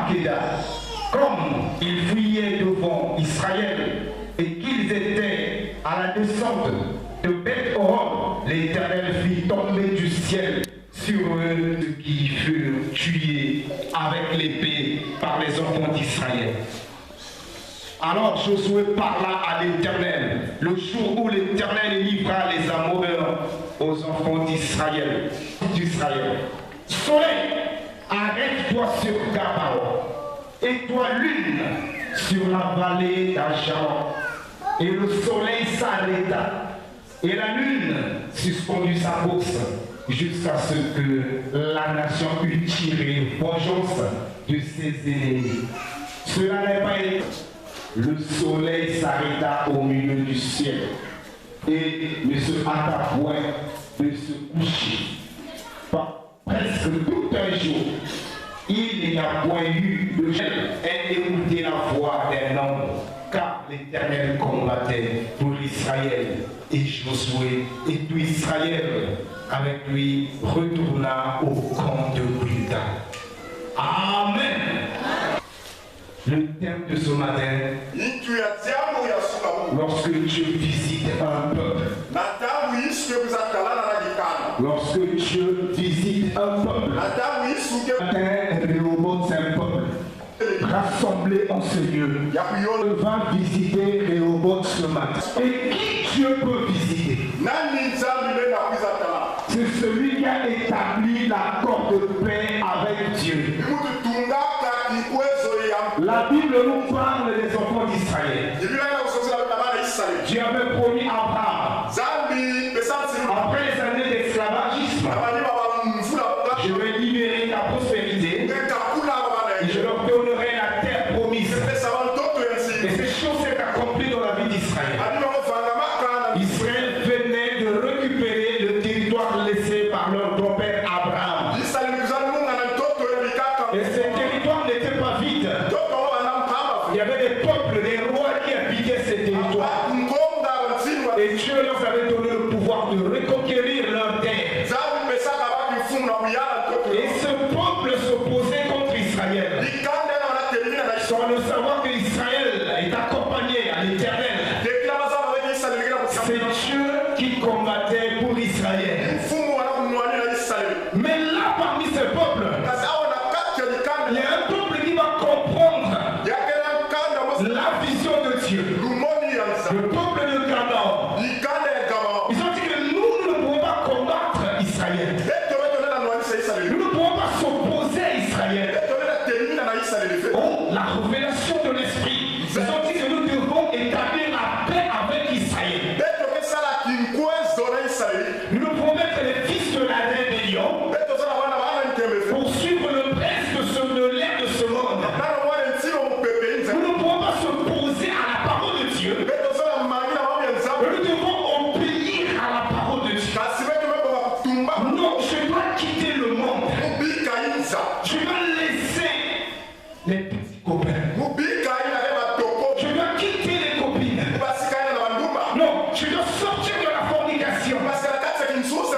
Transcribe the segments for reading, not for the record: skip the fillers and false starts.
Makeda, comme ils fuyaient devant Israël et qu'ils étaient à la descente de Beth-Horon, l'Éternel fit tomber du ciel sur eux ceux qui furent tués avec l'épée par les enfants d'Israël. Alors Josué parla à l'Éternel le jour où l'Éternel livra les Amoréens aux enfants d'Israël. Soleil, arrête-toi sur Gabaon, et toi lune sur la vallée d'Ajalon. Et le soleil s'arrêta, et la lune suspendit sa course, jusqu'à ce que la nation eût tiré vengeance de ses ennemis. Cela n'est pas été. Le soleil s'arrêta au milieu du ciel et ne se hâta point de se coucher. Presque tout un jour, il n'y a point eu de ciel et écouter la voix d'un homme, car l'Éternel combattait pour Israël. Et Josué et tout Israël avec lui retourna au camp de Brida. Amen. Le thème de ce matin, lorsque Dieu visite un peuple. Lorsque Dieu visite un peuple. Rehoboth, c'est un peuple rassemblé en ce lieu. Il va visiter Rehoboth ce matin. Et qui Dieu peut visiter? C'est celui qui a établi l'accord de paix avec Dieu. La Bible nous parle des enfants d'Israël. Dieu avait promis à Abraham, après les années d'esclavagisme, je vais libérer la prospérité et je leur donnerai la terre promise. Et ces choses s'est accomplies dans la vie d'Israël. Israël venait de récupérer le territoire laissé par leur grand-père Abraham. Et ce territoire n'était pas vide. Il y avait des peuples, des rois qui habitaient ces territoires. Et Dieu leur avait donné le pouvoir de reconquérir leur terre. Et ce peuple s'opposait contre Israël. Sans le savoir que Israël est accompagné à l'Éternel. C'est Dieu qui combattait pour Israël. Mais là, parmi ces peuples, il y a un peuple qui va comprendre la vision de Dieu. Le peuple de Canaan. Ils ont dit que nous ne pouvons pas combattre Israël. Nous ne pouvons pas s'opposer à Israël. Oh, la révélation de l'esprit. Ils ont dit que nous devons établir la paix avec Israël. Nous ne pouvons mettre les fils de la rébellion pour suivre le prince de l'air de ce monde. Nous ne pouvons pas s'opposer à la parole de Dieu. Nous devons obéir à la parole de Dieu. Non, je dois quitter le monde. Je dois laisser les petits copains. Je dois quitter les copines. Non, je dois sortir de la fornication.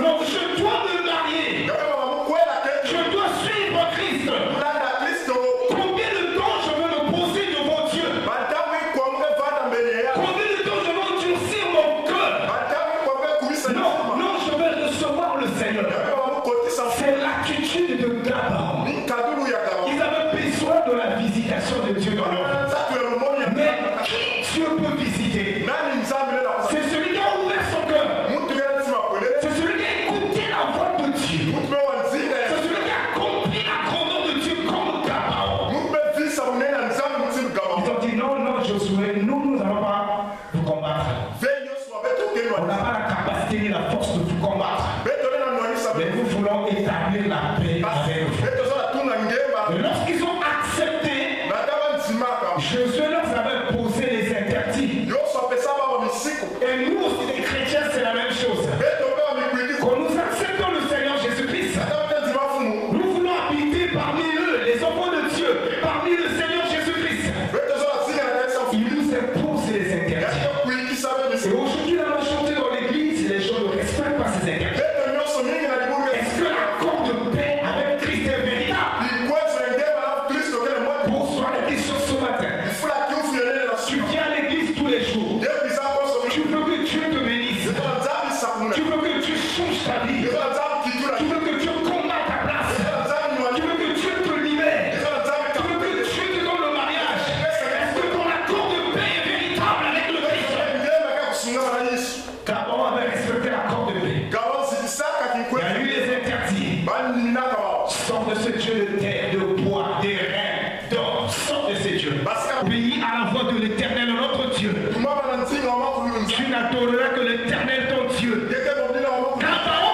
Non, je dois me marier. Je dois suivre Christ. Combien de temps je veux me poser devant Dieu? Combien de temps je veux endurcir mon cœur? Non, non, je veux recevoir le Seigneur. C'est l'attitude de Gabaon. Ils avaient besoin de la visitation de Dieu dans leur vie. Mais qui Dieu peut visiter? C'est celui qui a ouvert son cœur. C'est celui qui a écouté la voix de Dieu. C'est celui qui a compris la grandeur de Dieu comme Gabaon. Ils ont dit non, non, Josué, nous n'allons pas vous combattre. On n'a pas la capacité ni la force de vous combattre. Mais nous voulons établir la paix avec vous. Et lorsqu'ils ont accepté, Josué leur avait posé les interdits. Et nous aussi, les chrétiens, c'est la même chose. Quand nous acceptons le Seigneur Jésus-Christ, nous voulons habiter parmi eux, les enfants de Dieu, parmi le Seigneur Jésus-Christ. Il nous impose les interdits. Et aujourd'hui, on a chanté dans l'église, les gens ne respectent pas ces interdits. Est-ce que l'accord de paix avec Christ est véritable? Sois à l'église ce matin. Tu viens à l'église tous les jours. Tu veux que Dieu te bénisse. Tu veux que Dieu change ta vie. Tu veux que Dieu combatte ta place. Tu veux que Dieu te libère. Tu veux que Dieu te donne le mariage. Est-ce que ton accord de paix est véritable avec le Christ? Gabon avait respecté l'accord de paix. Il y a eu les interdits. Sors de ce Dieu de terre, de bois, des reins, d'or. Sors de ces dieux. Obéis à la voix de l'Éternel, notre Dieu. Tu n'adoreras que l'Éternel, ton Dieu. Gabon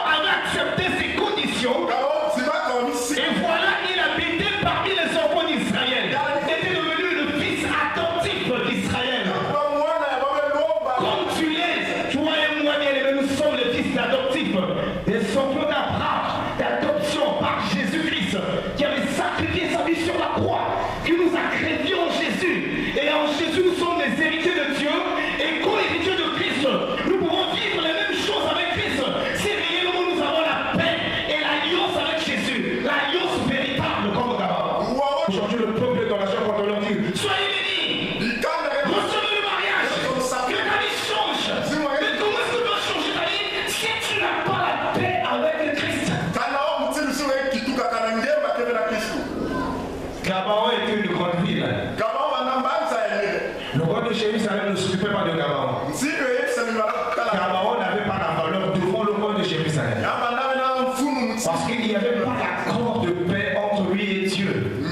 avait accepté ces conditions. Et voilà, il habitait parmi les enfants d'Israël. Il était devenu le fils adoptif d'Israël. Comme tu l'es, toi et moi, bien-aimés, nous sommes les fils adoptifs des enfants d'Abraham, d'adoption par Jésus-Christ, qui avait sacrifié sa vie sur la croix, qui nous a créés en Jésus. Et en Jésus, nous sommes les héritiers de Dieu et co-héritiers de Christ. Nous pouvons vivre les mêmes choses avec Christ si réellement nous avons la paix et l'alliance avec Jésus, l'alliance véritable comme Gabon. Aujourd'hui, le peuple est dans la joie quand on leur dit soyez bénis, recevez le mariage, que ta vie change. Mais comment est-ce que tu dois changer ta vie si tu n'as pas la paix avec Christ? Gabon était une grande ville. Le roi de Jérusalem ne s'occupait pas de Gabon. Gabon n'avait pas la valeur devant le roi de Jérusalem. Parce qu'il n'y avait pas d'accord de paix entre lui et Dieu.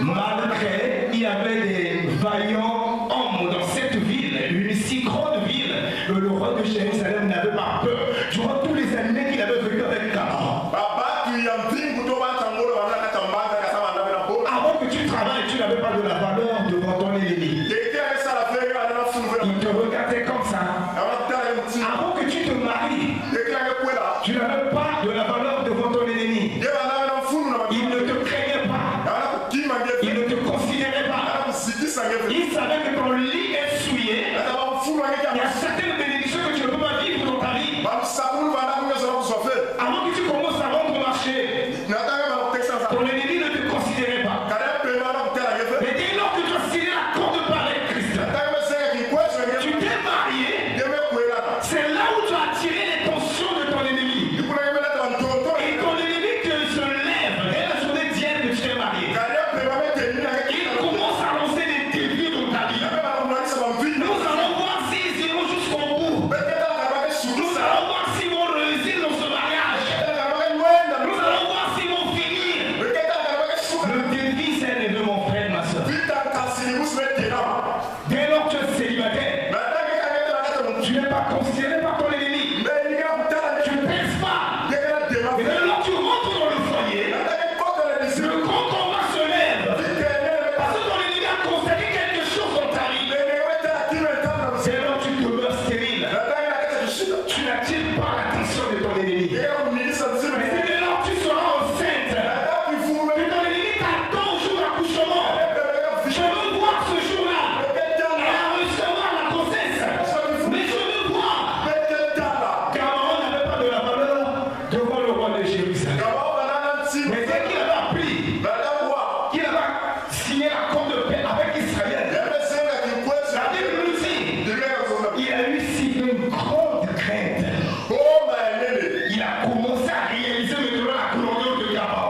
Malgré, il y avait des vaillants hommes dans cette ville, une si grande ville, le roi de Jérusalem n'avait pas peur. Durant tous les années qu'il avait vécu avec Gabon. Avant que tu travailles, tu n'avais pas de la valeur devant ton ennemi. Il te regardait comme ça. Avant que tu te maries, tu n'avais pas de la valeur devant ton ennemi. Il ne te craignait pas. Il ne te considérait pas. Il savait que ton lit est souillé. Il y a certaines bénédictions que tu ne peux pas vivre dans ta vie. Avant que tu commences à rendre marché, ton ennemi ne te considérait pas. Mais dès lors que tu as signé l'accord de paix avec Christ, tu t'es marié, c'est là où tu as attiré les tensions de ton ennemi. Et ton ennemi se lève dès la journée d'hier que tu t'es marié. Il commence à lancer des défis dans ta vie. Nous allons voir s'ils iront jusqu'au bout. Nous allons voir s'ils vont réussir dans ce mariage. Nous allons voir s'ils vont finir. Le défi, c'est les deux, mon frère, ma soeur. Dès lors que tu es célibataire, tu n'es pas considéré par ton ennemi. Tu ne pèses pas. Et dès lors que tu rentres dans le foyer, le grand combat se lève. Parce que ton ennemi a constaté quelque chose dans ta vie. C'est là que tu demeures stérile. Tu n'attires pas l'attention de ton ennemi. Mais c'est dès lors que tu seras enceinte, que ton ennemi t'attend au jour d'accouchement. Je veux voir ce jour-là. Et à recevoir la grossesse. Mais je veux voir. Gabon n'avait pas de la valeur devant le roi de Jérusalem. Mais dès qu'il avait appris, qu'il avait signé l'accord de paix avec Israël, la Bible nous dit, il a eu si une grande crainte. Il a commencé à réaliser maintenant la grandeur de Gabon.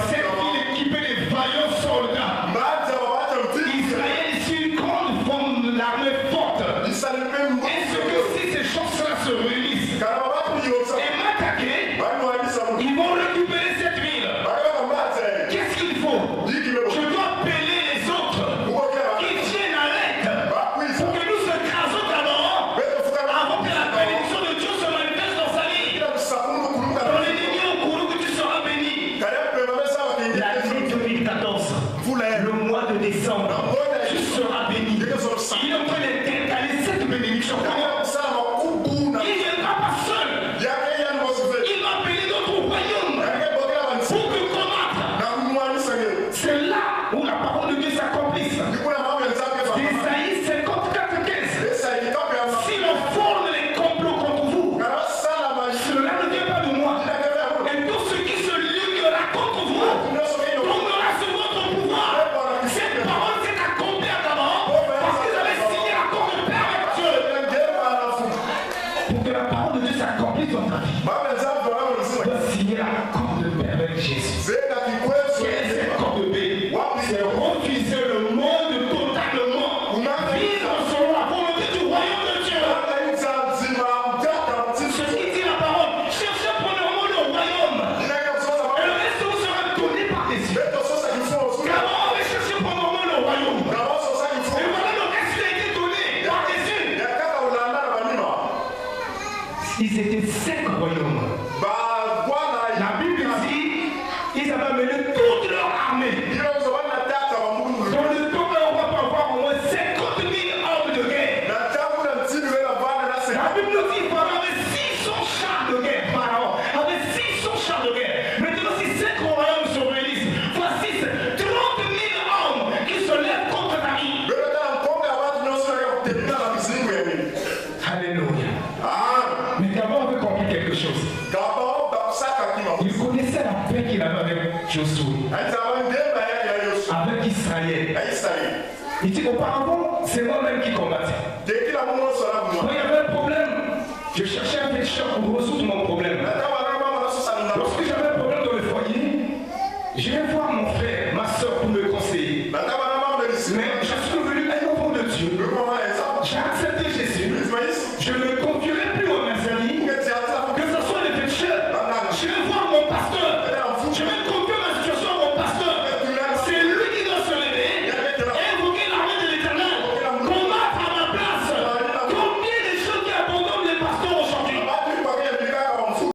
Cette ville équipée de vaillants soldats. Israël est une grande forme de l'armée forte. Est-ce que si ces choses-là se réunissent et m'attaquer, ils vont récupérer cette ville? Qu'est-ce qu'il faut? Je dois appeler les autres qui tiennent à l'aide pour que nous écrasons d'abord avant que la bénédiction de Dieu se manifeste dans sa vie. Dans l'ennemi au courant que tu seras béni. L'année 2014, le mois de décembre, tu seras béni. Il est en train d'intercaler cette bénédiction. Il ne viendra pas seul. Il va appeler d'autres royaumes pour te combattre. C'est là où la parole de Dieu s'accomplisse. Isaïe 54, 15. Si l'on forme les complots contre vous, cela ne vient pas de moi. Et tout ce qui se liera contre vous tombera sur votre aussi. Gabon avait cherché pendant le royaume. Et voilà le reste qui a été donné par Jésus. Ils étaient 5 royaumes. La Bible dit ils avaient amené toute leur armée. Dans le temps, on va avoir au moins 50 000 hommes de guerre. La Bible nous dit qu'il avait 600 chars de guerre. Pharaon avait 600 chars de guerre. Maintenant, si 5 royaumes se réunissent, voici 30 000 hommes qui se lèvent contre David. Alléluia. Mais Gabon avait compris quelque chose. Il connaissait la paix qu'il avait avec Josué, avec Israël. Il dit auparavant, c'est moi-même qui combattais. Quand il y avait un problème, je cherchais un pécheur pour résoudre mon problème.